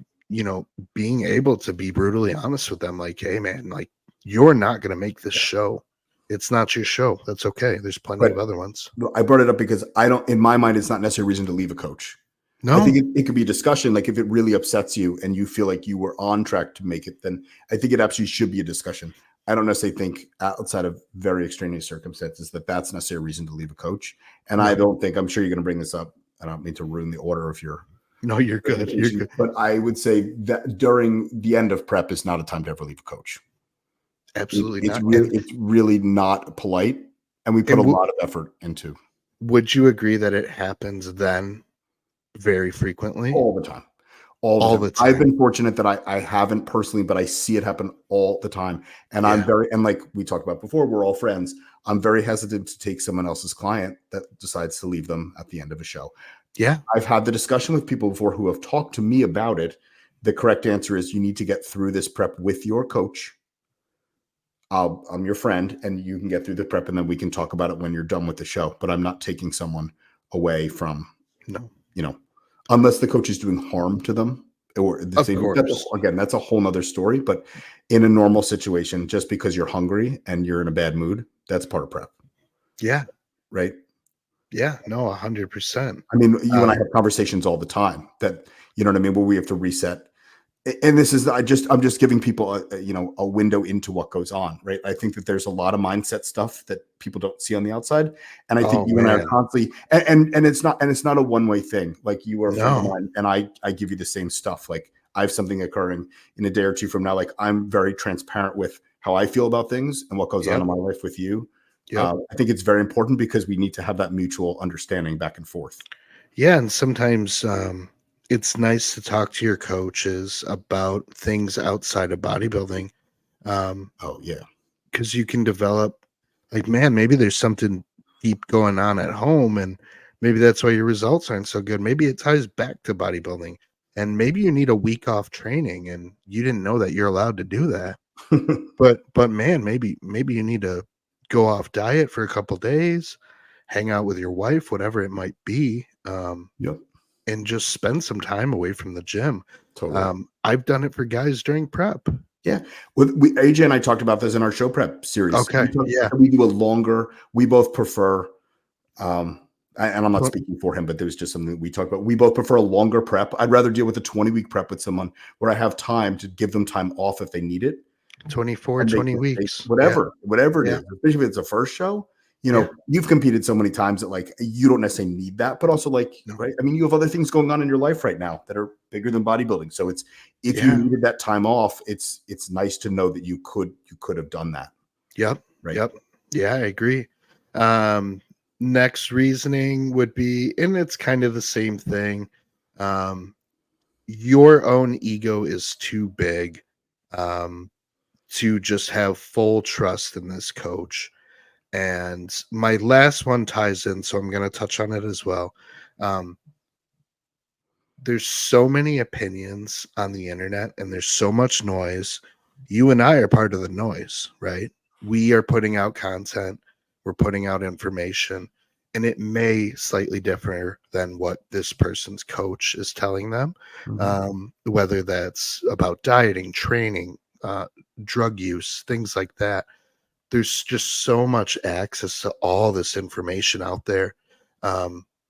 being able to be brutally honest with them, like, hey man, like you're not going to make this show. It's not your show. That's okay. There's plenty But of other ones. I brought it up because I don't, in my mind, it's not necessarily a reason to leave a coach. I No. think it could be a discussion. Like if it really upsets you and you feel like you were on track to make it, then I think it absolutely should be a discussion. I don't necessarily think outside of very extraneous circumstances that's necessarily a reason to leave a coach. And I No. don't think, I'm sure you're going to bring this up. I don't mean to ruin the order of your No, you're good. You're presentation, good. but I would say that during the end of prep is not a time to ever leave a coach. Absolutely It's not. really not polite. And we put a And lot of effort into would you agree that it happens then very frequently? all the time. All the All time. the I've time. been fortunate that I haven't personally, but I see it happen all the time. And Yeah. and like we talked about before, we're all friends. I'm very hesitant to take someone else's client that decides to leave them at the end of a show. Yeah. I've had the discussion with people before who have talked to me about it. The correct answer is you need to get through this prep with your coach. I'm your friend and you can get through the prep and then we can talk about it when you're done with the show. But I'm not taking someone away from, No. unless the coach is doing harm to them or the Of same. course. Again, that's a whole nother story. But in a normal situation, just because you're hungry and you're in a bad mood, that's part of prep, Yeah. right? Yeah. No, 100%. I mean, you and I have conversations all the time that, you know what I mean, where we have to reset. And this is, I'm just giving people a window into what goes on, right? I think that there's a lot of mindset stuff that people don't see on the outside, and I think Oh you and I are man. constantly, and it's not a one way thing. Like you are a friend of No. mine, and I give you the same stuff. Like I have something occurring in a day or two from now. Like I'm very transparent with how I feel about things and what goes on Yep. in my life with you. Yep. I think it's very important because we need to have that mutual understanding back and forth. Yeah, and sometimes it's nice to talk to your coaches about things outside of bodybuilding. Um, Oh yeah, because you can develop, like, man, maybe there's something deep going on at home, and maybe that's why your results aren't so good. Maybe it ties back to bodybuilding, and maybe you need a week off training, and you didn't know that you're allowed to do that. But man, maybe you need to go off diet for a couple days, hang out with your wife, whatever it might be, Yep, and just spend some time away from the gym. totally. I've done it for guys during prep. Yeah. We AJ and I talked about this in our show prep series. Okay, yeah. We do a longer, we both prefer, and I'm not Tw- speaking for him, but there was just something we talked about. We both prefer a longer prep. I'd rather deal with a 20-week prep with someone where I have time to give them time off if they need it. 24, And 20 weeks. whatever it Yeah. is, especially if it's a first show. Yeah. You've competed so many times that like you don't necessarily need that, but also like, No. right? I mean, you have other things going on in your life right now that are bigger than bodybuilding. So it's if you Yeah. needed that time off, it's nice to know that you could have done that. Yep. Right. Yep. Yeah, I agree. Next reasoning would be, and it's kind of the same thing. Your own ego is too big to just have full trust in this coach. And my last one ties in, so I'm going to touch on it as well. There's so many opinions on the internet, and there's so much noise. You and I are part of the noise, right? We are putting out content, we're putting out information, and it may slightly differ than what this person's coach is telling them, whether that's about dieting, training, drug use, things like that. There's just so much access to all this information out there.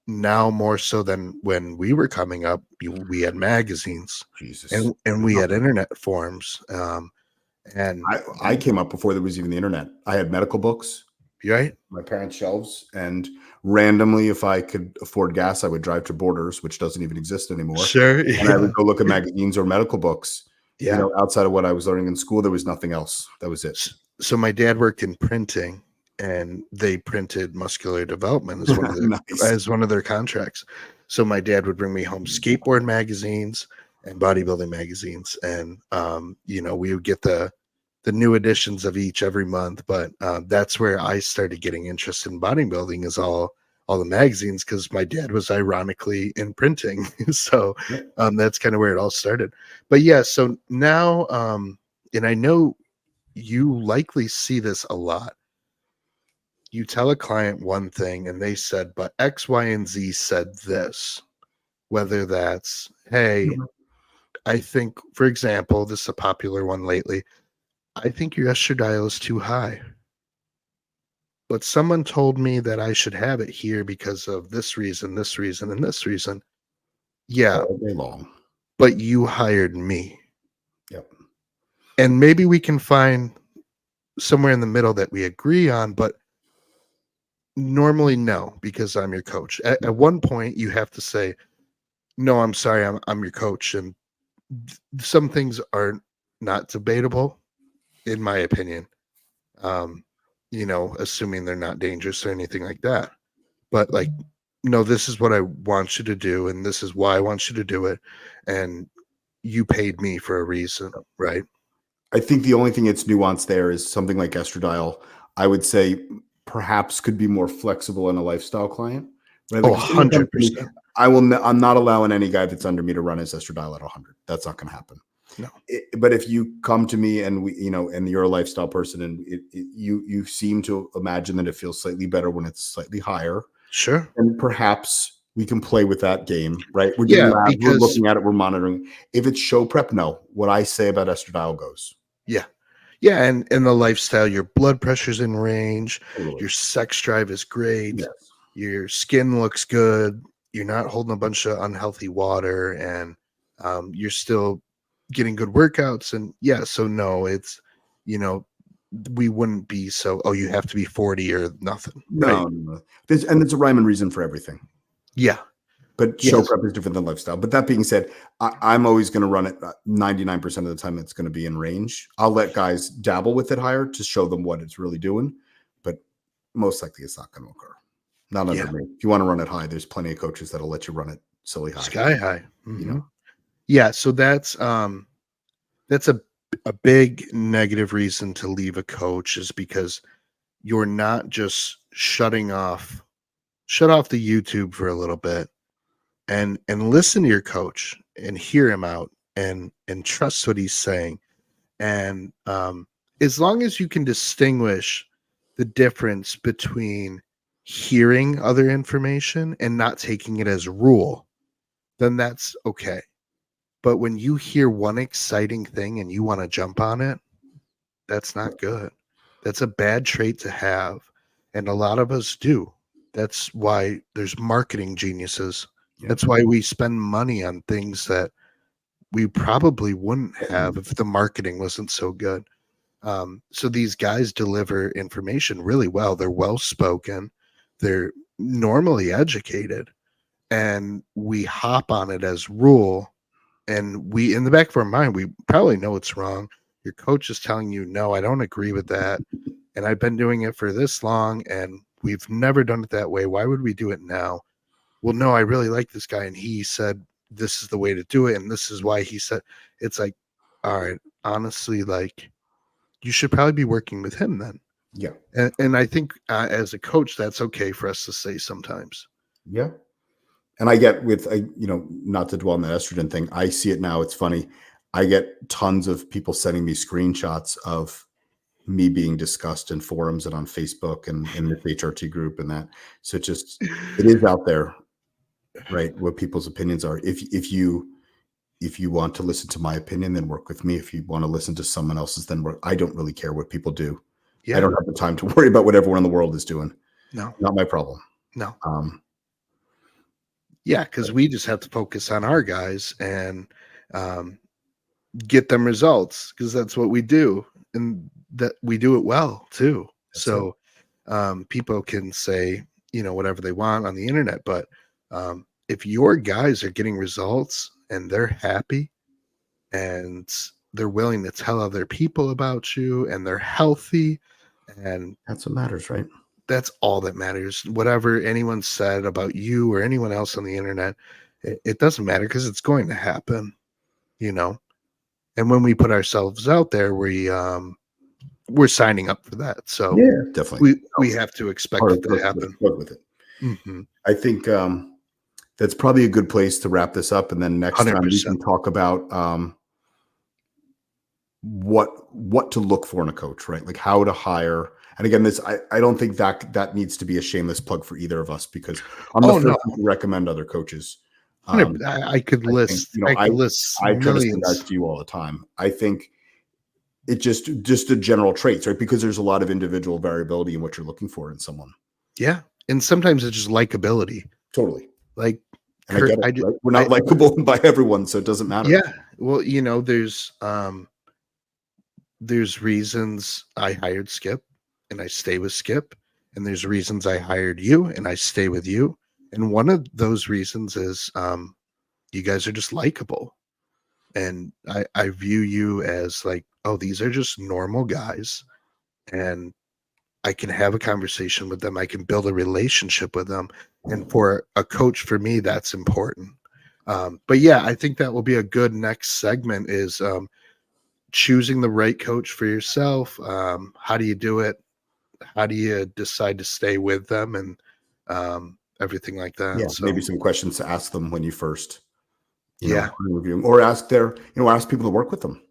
Now more so than when we were coming up, we had magazines Jesus. and we had internet forums. And I came up before there was even the internet. I had medical books, right, my parents' shelves, and randomly, if I could afford gas, I would drive to Borders, which doesn't even exist anymore. sure, And I would go look at magazines or medical books. yeah. Outside of what I was learning in school, there was nothing else. That was it. So my dad worked in printing, and they printed muscular development as one of their Nice. as one of their contracts. So my dad would bring me home skateboard magazines and bodybuilding magazines, and we would get the new editions of each every month. But that's where I started getting interested in bodybuilding, is all the magazines, because my dad was ironically in printing. So that's kind of where it all started. But yeah, so now, and I know you likely see this a lot. You tell a client one thing and they said, but X, Y, and Z said this. Whether that's, hey, I think, for example, this is a popular one lately. I think your estradiol is too high. But someone told me that I should have it here because of this reason, this reason, and this reason. Yeah, All day long. but you hired me. Yep. And maybe we can find somewhere in the middle that we agree on, but normally no, because I'm your coach. At one point, you have to say, no, I'm sorry, I'm your coach. And some things are not debatable, in my opinion. Assuming they're not dangerous or anything like that. But like, no, this is what I want you to do, and this is why I want you to do it. And you paid me for a reason, right? I think the only thing that's nuanced there is something like estradiol, I would say perhaps could be more flexible in a lifestyle client. Right? Oh, Like if someone comes to me, 100%. I'm not allowing any guy that's under me to run his estradiol at 100. That's not going to happen. No. But if you come to me and and you're a lifestyle person, and you seem to imagine that it feels slightly better when it's slightly higher, Sure. and perhaps we can play with that game, right? We're Yeah, doing labs, we're because looking at it, we're monitoring. If it's show prep, no. What I say about estradiol goes. yeah, and in the lifestyle, your blood pressure's in range, Totally. your sex drive is great, Yes. your skin looks good, you're not holding a bunch of unhealthy water, and you're still getting good workouts. And yeah, so no, it's we wouldn't be so, oh, you have to be 40 or nothing, right? No. There's a rhyme and reason for everything. Yeah. But show Yes. prep is different than lifestyle. But that being said, I'm always going to run it 99% of the time. It's going to be in range. I'll let guys dabble with it higher to show them what it's really doing. But most likely it's not going to occur. Not under me. If you want to run it high, there's plenty of coaches that'll let you run it silly high. Sky high. You know. Yeah. So that's a a big negative reason to leave a coach is because you're not just shut off the YouTube for a little bit and listen to your coach and hear him out and trust what he's saying. And as long as you can distinguish the difference between hearing other information and not taking it as rule, then that's okay. But when you hear one exciting thing and you want to jump on it, that's not good. That's a bad trait to have. And a lot of us do. That's why there's marketing geniuses. Yeah. That's why we spend money on things that we probably wouldn't have if the marketing wasn't so good. So these guys deliver information really well. They're well spoken. They're normally educated, and we hop on it as rule. And we, in the back of our mind, we probably know it's wrong. Your coach is telling you, no, I don't agree with that. And I've been doing it for this long, and we've never done it that way. Why would we do it now? Well, no, I really like this guy, and he said this is the way to do it, and this is why he said. It's like, all right, honestly, like, you should probably be working with him then. Yeah. And I think as a coach, that's okay for us to say sometimes. Yeah. And I get with, not to dwell on the estrogen thing, I see it now. It's funny. I get tons of people sending me screenshots of me being discussed in forums and on Facebook and in the HRT group and that. So it is out there, right? What people's opinions are. If you want to listen to my opinion, then work with me. If you want to listen to someone else's, then work. I don't really care what people do. Yeah. I don't have the time to worry about what everyone in the world is doing. No, not my problem. No. Yeah, because we just have to focus on our guys and get them results, because that's what we do, and that we do it well too. That's so people can say whatever they want on the internet, but if your guys are getting results and they're happy and they're willing to tell other people about you and they're healthy, and that's what matters, right? That's all that matters. Whatever anyone said about you or anyone else on the internet, it doesn't matter, because it's going to happen, And when we put ourselves out there, we're signing up for that. So yeah, definitely, we have to expect it to happen. With it. Mm-hmm. I think that's probably a good place to wrap this up, and then next 100%. Time we can talk about what to look for in a coach, right? Like how to hire. And again, I don't think that needs to be a shameless plug for either of us, because I'm the first to recommend other coaches. I could list. I try to say that to you all the time. I think it just the general traits, right? Because there's a lot of individual variability in what you're looking for in someone. Yeah, and sometimes it's just likability. Totally. Like, and Kurt, I get it, right? We're not likable by everyone, so it doesn't matter. Yeah. Well, there's reasons I hired Skip and I stay with Skip, and there's reasons I hired you and I stay with you. And one of those reasons is you guys are just likable. And I view you as like, oh, these are just normal guys, and I can have a conversation with them. I can build a relationship with them. And for a coach, for me, that's important. But yeah, I think that will be a good next segment, is choosing the right coach for yourself. How do you do it? How do you decide to stay with them, and everything like that? Yeah, so maybe some questions to ask them when you first, review, or ask ask people to work with them.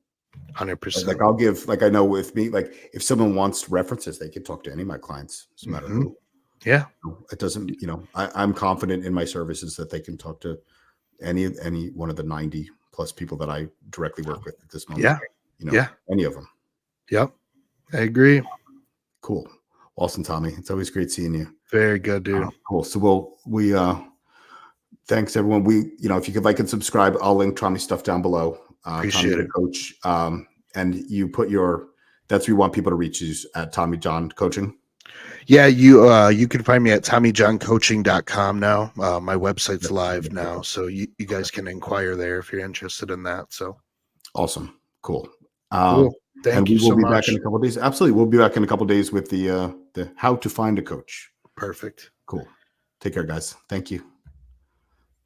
100%. Like I'll give, like I know with me, like if someone wants references, they can talk to any of my clients. Doesn't matter who. Yeah, it doesn't. I'm confident in my services that they can talk to any one of the 90 plus people that I directly work with at this moment. Yeah, any of them. Yep, I agree. Cool. Awesome, Tommy. It's always great seeing you. Very good, dude. Cool. So thanks everyone. If you could like and subscribe, I'll link Tommy's stuff down below. Appreciate Tommy it, Coach. And you put that's where you want people to reach you, at Tommy John Coaching. Yeah, you can find me at TommyJohnCoaching.com now. My website's live now, so you guys can inquire there if you're interested in that. So awesome. Cool. Cool. Thank you so much. We'll be back in a couple of days. Absolutely. We'll be back in a couple of days with the how to find a coach. Perfect. Cool. Take care, guys. Thank you.